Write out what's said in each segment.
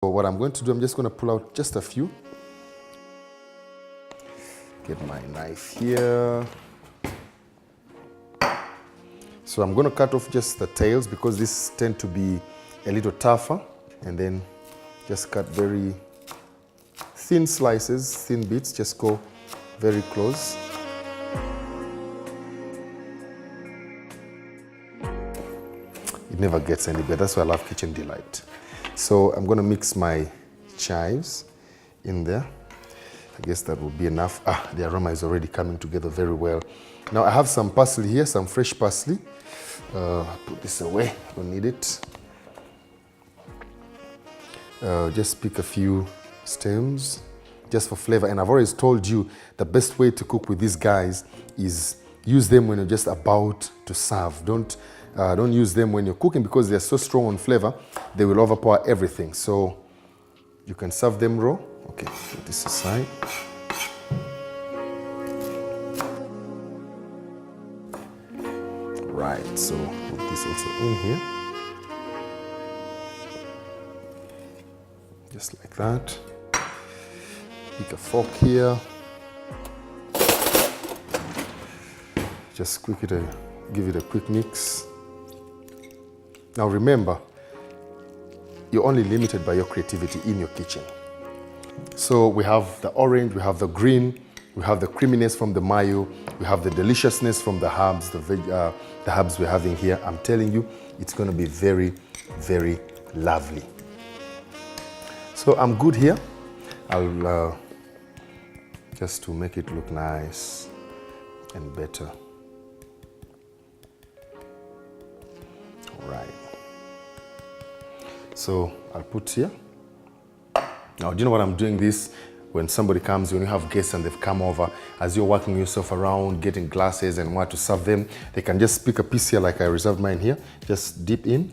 So what I'm going to do, I'm just going to pull out just a few. Get my knife here. So I'm going to cut off just the tails because these tend to be a little tougher, and then just cut very thin slices, thin bits, just go very close. It never gets any better, that's why I love Kitchen Delight. So I'm going to mix my chives in there. I guess that will be enough. The aroma is already coming together very well. Now I have some parsley here, some fresh parsley. Put this away, don't need it. Just pick a few stems just for flavor. And I've always told you the best way to cook with these guys is use them when you're just about to serve. Don't use them when you're cooking because they're so strong on flavor, they will overpower everything. So you can serve them raw. Okay, put this aside. Right, so put this also in here. Just like that. Pick a fork here. Just give it a quick mix. Now remember, you're only limited by your creativity in your kitchen. So we have the orange, we have the green, we have the creaminess from the mayo, we have the deliciousness from the herbs, the herbs we're having here. I'm telling you, it's going to be very, very lovely. So I'm good here. I'll just to make it look nice and better. All right. So I'll put here. Now, do you know what I'm doing this? When somebody comes, when you have guests and they've come over, as you're working yourself around, getting glasses and want to serve them, they can just pick a piece here like I reserved mine here. Just dip in.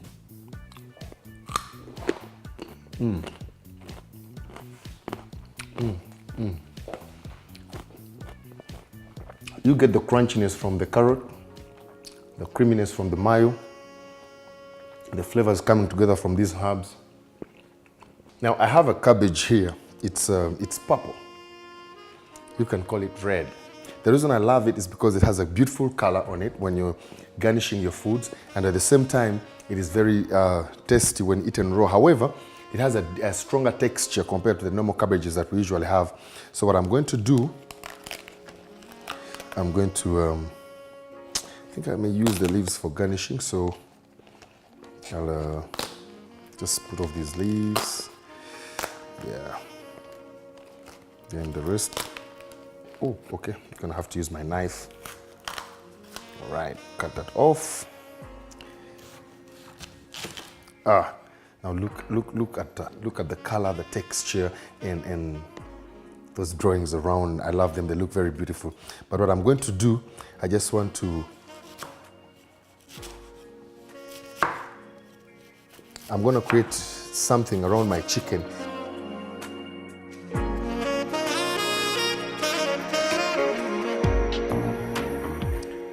You get the crunchiness from the carrot, the creaminess from the mayo, the flavors coming together from these herbs. Now I have a cabbage here. It's purple. You can call it red. The reason I love it is because it has a beautiful color on it when you're garnishing your foods, and at the same time, it is very tasty when eaten raw. However, it has a stronger texture compared to the normal cabbages that we usually have. So what I'm going to do, I'm going to, I think I may use the leaves for garnishing, so I'll just put off these leaves. Yeah. Then the rest. Oh, okay. I'm gonna have to use my knife. All right, cut that off. Now look at the color, the texture, and those drawings around. I love them. They look very beautiful. But what I'm going to do, I just want to. I'm going to create something around my chicken.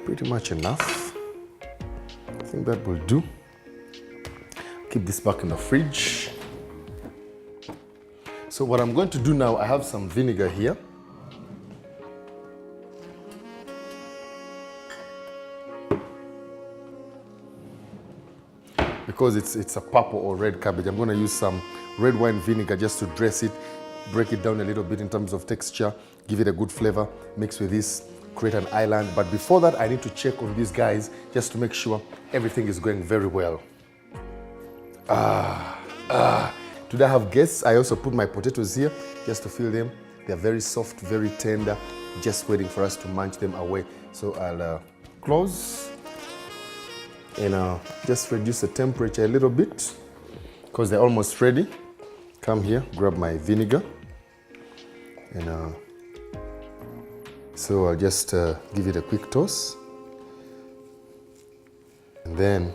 Pretty much enough. I think that will do. Keep this back in the fridge. So what I'm going to do now, I have some vinegar here. Because it's a purple or red cabbage, I'm going to use some red wine vinegar just to dress it, break it down a little bit in terms of texture, give it a good flavor, mix with this, create an island. But before that, I need to check on these guys just to make sure everything is going very well. Today I have guests. I also put my potatoes here just to feel them. They're very soft, very tender, just waiting for us to munch them away. So I'll close and just reduce the temperature a little bit because they're almost ready. Come here, grab my vinegar, and so I'll just give it a quick toss, and then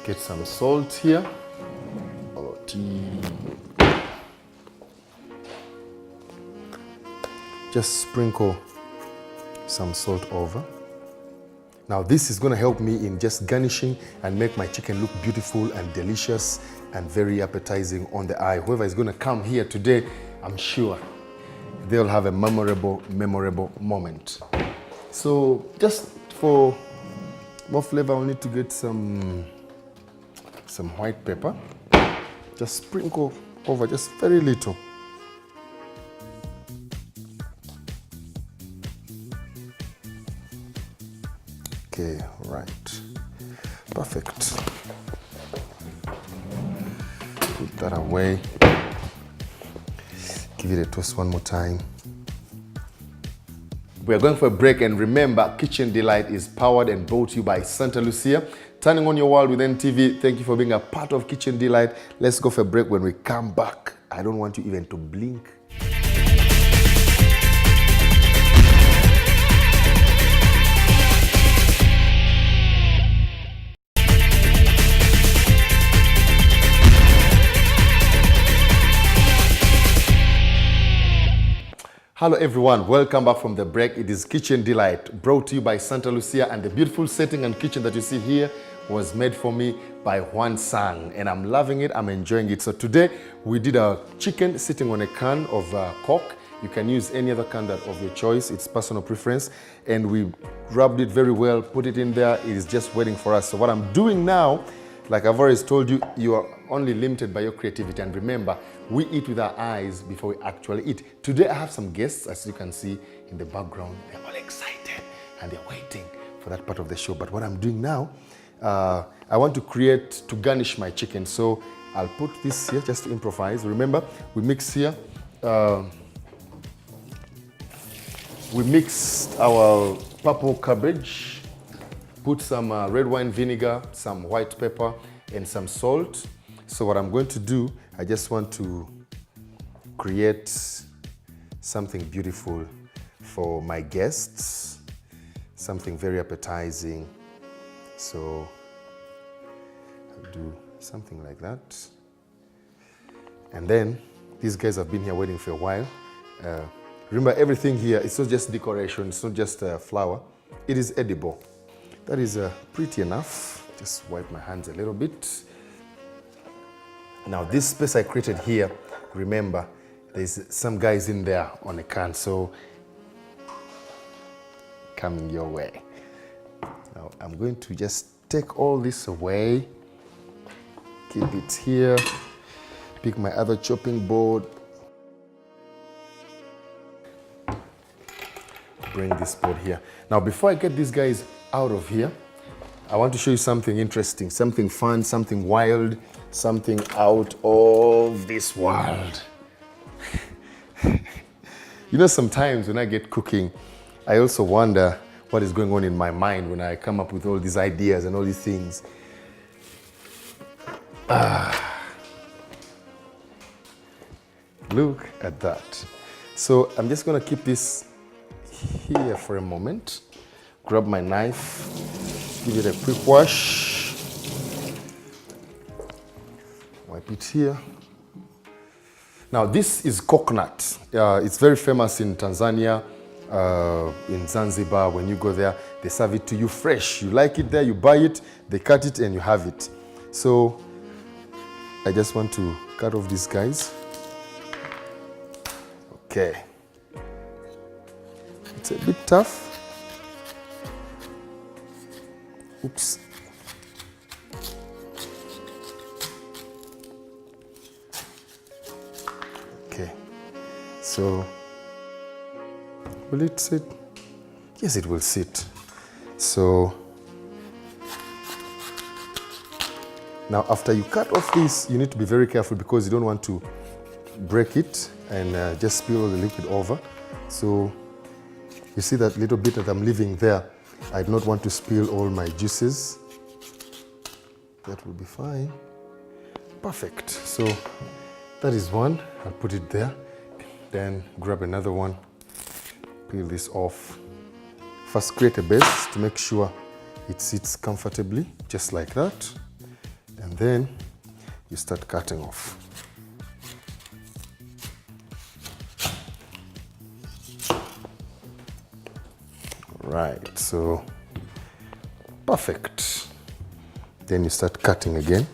get some salt here. Just sprinkle some salt over. Now this is going to help me in just garnishing and make my chicken look beautiful and delicious and very appetizing on the eye. Whoever is going to come here today, I'm sure they'll have a memorable moment. So just for more flavor, I'll need to get some white pepper. Just sprinkle over, just very little. Okay, right. Perfect. Put that away. Give it a toast one more time. We are going for a break, and remember, Kitchen Delight is powered and brought to you by Santa Lucia. Turning on your world with NTV. Thank you for being a part of Kitchen Delight. Let's go for a break. When we come back, I don't want you even to blink. Hello everyone, welcome back from the break. It is Kitchen Delight, brought to you by Santa Lucia, and the beautiful setting and kitchen that you see here was made for me by Juan Sang, and I'm loving it, I'm enjoying it. So today we did a chicken sitting on a can of Coke. You can use any other can that of your choice, it's personal preference, and we rubbed it very well, put it in there. It is just waiting for us. So what I'm doing now, like I've always told you, you are only limited by your creativity. And remember, we eat with our eyes before we actually eat. Today I have some guests, as you can see in the background. They're all excited and they're waiting for that part of the show. But what I'm doing now, I want to garnish my chicken. So I'll put this here just to improvise. Remember, we mix here. We mixed our purple cabbage, put some red wine vinegar, some white pepper, and some salt. So what I'm going to do, I just want to create something beautiful for my guests, something very appetizing. So I'll do something like that. And then these guys have been here waiting for a while. Remember, everything here, it's not just decoration, it's not just flour, it is edible. That is pretty enough. Just wipe my hands a little bit. Now this space I created here, remember, there's some guys in there on a can, so coming your way. Now I'm going to just take all this away, keep it here, pick my other chopping board, bring this board here. Now before I get these guys out of here, I want to show you something interesting, something fun, something wild, something out of this world. You know, sometimes when I get cooking, I also wonder what is going on in my mind when I come up with all these ideas and all these things. Look at that. So I'm just gonna keep this here for a moment. Grab my knife, give it a quick wash, wipe it here. Now this is coconut. It's very famous in Tanzania, in Zanzibar. When you go there, they serve it to you fresh. You like it there, you buy it, they cut it and you have it. So I just want to cut off these guys. Okay. It's a bit tough. Oops. Okay. So, will it sit? Yes, it will sit. So, now after you cut off this, you need to be very careful because you don't want to break it and just spill the liquid over. So, you see that little bit that I'm leaving there? I do not want to spill all my juices. That will be fine. Perfect. So that is one. I'll put it there. Then grab another one. Peel this off. First create a base to make sure it sits comfortably, just like that. And then you start cutting off. Right, so perfect. Then you start cutting again.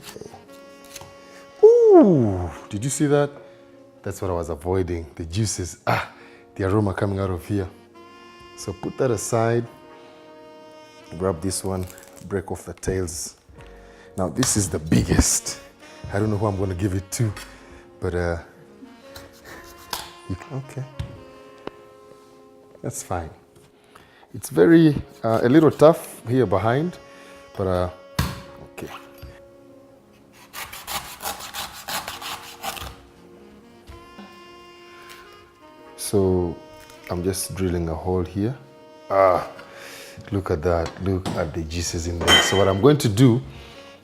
Ooh, did you see that? That's what I was avoiding. The juices, the aroma coming out of here. So put that aside. Grab this one, break off the tails. Now this is the biggest. I don't know who I'm going to give it to, but okay, that's fine. It's very a little tough here behind, but okay. So I'm just drilling a hole here. Look at that. Look at the juices in there. So what I'm going to do,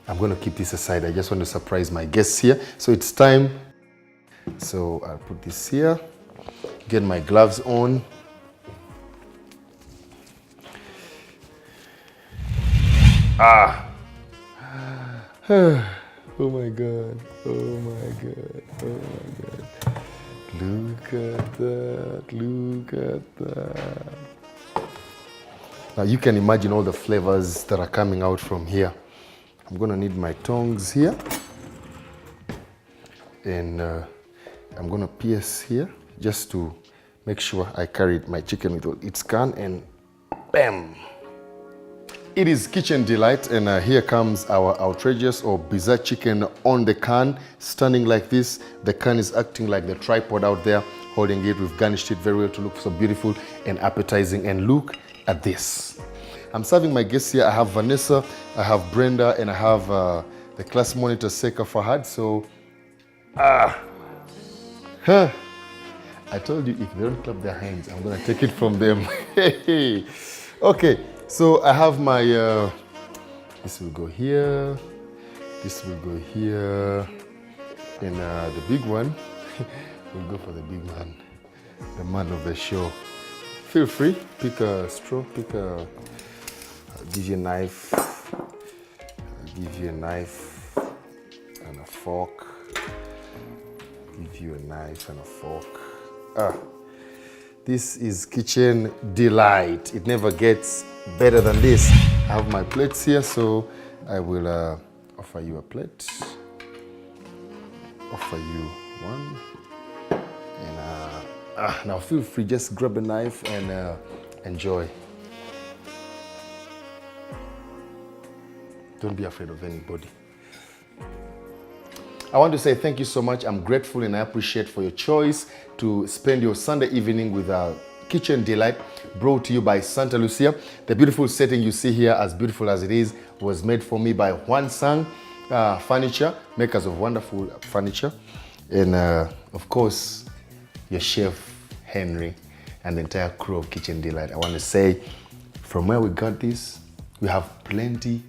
I'm going to keep this aside. I just want to surprise my guests here. So it's time. So I'll put this here, get my gloves on. Oh my God. Oh my God. Oh my God. Look at that. Look at that. Now you can imagine all the flavors that are coming out from here. I'm gonna need my tongs here. And I'm gonna pierce here just to make sure I carried my chicken with all its can, and bam! It is Kitchen Delight, and here comes our outrageous or bizarre chicken on the can, standing like this. The can is acting like the tripod out there, holding it. We've garnished it very well to look so beautiful and appetizing. And look at this. I'm serving my guests here. I have Vanessa, I have Brenda, and I have the class monitor Seka Fahad. So, I told you if they don't clap their hands, I'm gonna take it from them. Okay. So I have my, this will go here, this will go here, and the big one, we'll go for the big man, the man of the show. Feel free, pick a straw, I'll give you a knife, and a fork, give you a knife and a fork. This is Kitchen Delight. It never gets better than this. I have my plates here, so I will offer you a plate. Offer you one. And now feel free, just grab a knife and enjoy. Don't be afraid of anybody. I want to say thank you so much. I'm grateful and I appreciate for your choice to spend your Sunday evening with Kitchen Delight, brought to you by Santa Lucia. The beautiful setting you see here, as beautiful as it is, was made for me by Huan Sang Furniture, makers of wonderful furniture. And of course, your chef, Henry, and the entire crew of Kitchen Delight. I want to say, from where we got this, we have plenty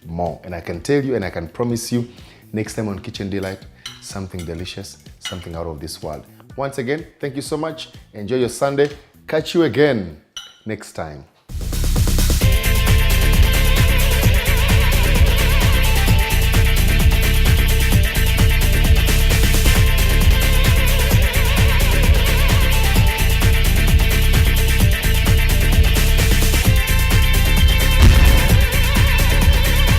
more. And I can tell you and I can promise you, next time on Kitchen Delight, something delicious, something out of this world. Once again, thank you so much. Enjoy your Sunday. Catch you again next time.